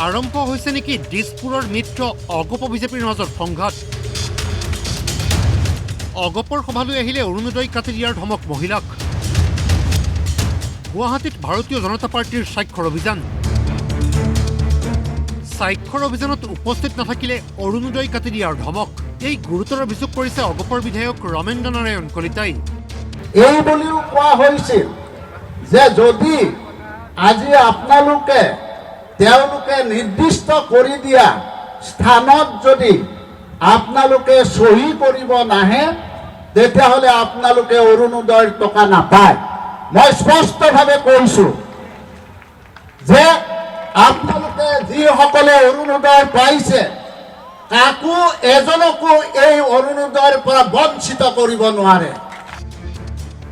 আৰম্ভ হৈছে নেকি দিছপুৰৰ মিত্ৰ অগপ বিজেপিৰ মাজত সংঘাত অগপৰ সভালৈ আহিলে অৰুণোদয় কাটি দিয়াৰ ধমক মহিলাক গুৱাহাটীত ভাৰতীয় জনতা পাৰ্টিৰ স্বাক্ষৰ অভিযান স্বাক্ষৰ অভিযানত উপস্থিত নাথাকিলে অৰুণোদয় কাটি দিয়াৰ ধমক এই গুৰুতৰ অভিযোগ কৰিছে অগপৰ বিধায়ক ৰমেন্দ্ৰ নাৰায়ণ কলিতাই এই বুলিও কোৱা হৈছিল যে যদি আজি আপোনালোকে তেওঁলোকে নিৰ্দিষ্ট কৰি দিয়া স্থানত যদি আপোনালোকে সহি কৰিব নাহে তেতিয়াহ'লে আপোনালোকে অৰুণোদয়ৰ টকা নাপায় মই স্পষ্টভাৱে কৈছো যে আপোনালোকে যিসকলে অৰুণোদয় পাইছে কাকো এজনকো এই অৰুণোদয়ৰ পৰা বঞ্চিত কৰিব নোৱাৰে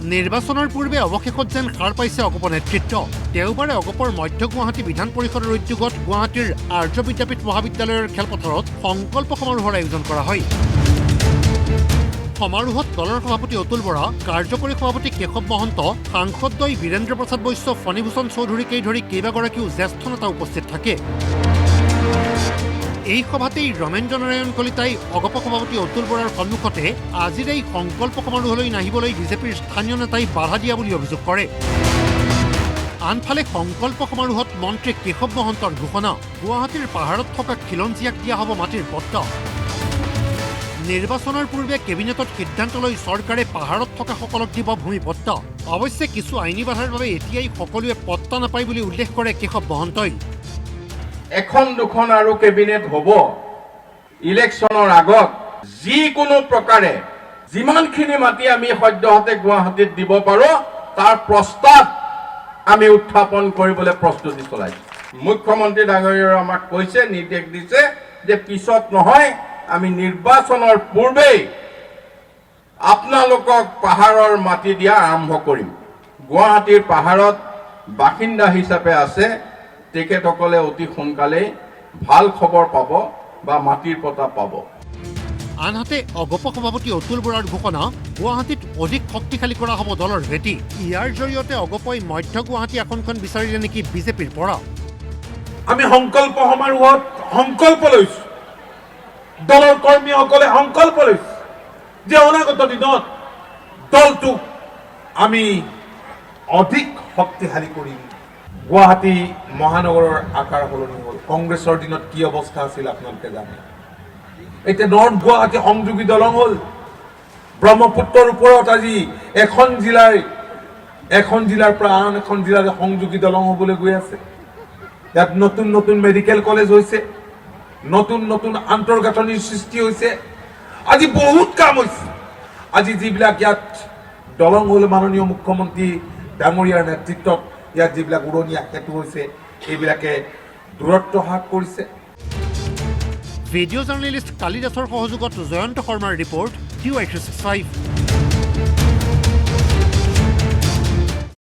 নিৰ্বাচনৰ পূৰ্বে অৱশেষত যেন সাৰ পাইছে অগপ নেতৃত্ব দেওবাৰে অগপৰ মধ্য গুৱাহাটী বিধান পৰিষদৰ উদ্যোগত গুৱাহাটীৰ আৰ্য বিদ্যাপীঠ মহাবিদ্যালয়ৰ খেলপথাৰত সংকল্প সমাৰোহৰ আয়োজন কৰা হয় সমাৰোহত দলৰ সভাপতি অতুল বৰা কাৰ্যকৰী সভাপতি কেশৱ মহন্ত সাংসদদ্বয় বীৰেন্দ্ৰ প্ৰসাদ বৈশ্য ফণীভূষণ চৌধুৰীকে ধৰি কেইবাগৰাকীও জ্যেষ্ঠ নেতা উপস্থিত থাকে এই সভাতেই ৰমেন্দ্ৰ নাৰায়ণ কলিতাই অগপ সভাপতি অতুল বৰাৰ সন্মুখতে আজিৰ এই সংকল্প সমাৰোহলৈ নাহিবলৈ বিজেপিৰ স্থানীয় নেতাই বাধা দিয়া বুলি অভিযোগ কৰে আনফালে সংকল্প সমাৰোহত মন্ত্ৰী কেশৱ মহন্তৰ ঘোষণা গুৱাহাটীৰ পাহাৰত থকা খিলঞ্জীয়াক দিয়া হ'ব মাটিৰ পট্টা নিৰ্বাচনৰ পূৰ্বে কেবিনেটত সিদ্ধান্ত লৈ চৰকাৰে পাহাৰত থকা সকলক দিব ভূমি পট্টা অৱশ্যে কিছু আইনী বাধাৰ বাবে এতিয়াই সকলোৱে পট্টা নাপায় বুলি উল্লেখ কৰে কেশৱ মহন্তই এখন দুখন আৰু কেবিনেট হ'ব ইলেকশ্যনৰ আগত যিকোনো প্ৰকাৰে যিমানখিনি মাটি আমি সদ্যহতে গুৱাহাটীত দিব পাৰোঁ তাৰ প্ৰস্তাৱ আমি উত্থাপন কৰিবলৈ প্ৰস্তুতি চলাইছোঁ মুখ্যমন্ত্ৰী ডাঙৰীয়াই আমাক কৈছে নিৰ্দেশ দিছে যে পিছত নহয় আমি নিৰ্বাচনৰ পূৰ্বেই আপোনালোকক পাহাৰৰ মাটি দিয়া আৰম্ভ কৰিম গুৱাহাটীৰ পাহাৰত বাসিন্দা হিচাপে আছে তেখেতসকলে অতি সোনকালে ভাল খবৰ পাব বা মাটিৰ পটা পাব আনহাতে অগপ সভাপতি অতুল বৰাৰ ঘোষণা গুৱাহাটীত অধিক শক্তিশালী কৰা হ'ব দলৰ ভেটি ইয়াৰ জৰিয়তে অগপই মধ্য গুৱাহাটী আসনখন বিচাৰিলে নেকি বিজেপিৰ পৰা আমি সংকল্প সমাৰোহত সংকল্প লৈছো দলৰ কৰ্মীসকলে সংকল্প লৈছে যে অনাগত দিনত দলটোক আমি অধিক শক্তিশালী কৰিম গুৱাহাটী মহানগৰৰ আকাৰ সলনি হ'ল কংগ্ৰেছৰ দিনত কি অৱস্থা আছিল আপোনালোকে জানে এতিয়া নৰ্থ গুৱাহাটী সংযোগী দলং হ'ল ব্ৰহ্মপুত্ৰৰ ওপৰত আজি এখন জিলাৰ পৰা আন এখন জিলালৈ সংযোগী দলং হ'বলৈ গৈ আছে ইয়াত নতুন নতুন মেডিকেল কলেজ হৈছে নতুন নতুন আন্তঃগাঁথনিৰ সৃষ্টি হৈছে আজি বহুত কাম হৈছে আজি যিবিলাক ইয়াত দলং হ'ল মাননীয় মুখ্যমন্ত্ৰী ডাঙৰীয়াৰ নেতৃত্বত ইয়াত যিবিলাক উৰণীয়া সেতু হৈছে এইবিলাকে দূৰত্ব হ্ৰাস কৰিছে ভিডিঅ' জাৰ্নেলিষ্ট কালিদাসৰ সহযোগত জয়ন্ত শৰ্মাৰ ৰিপৰ্ট DY365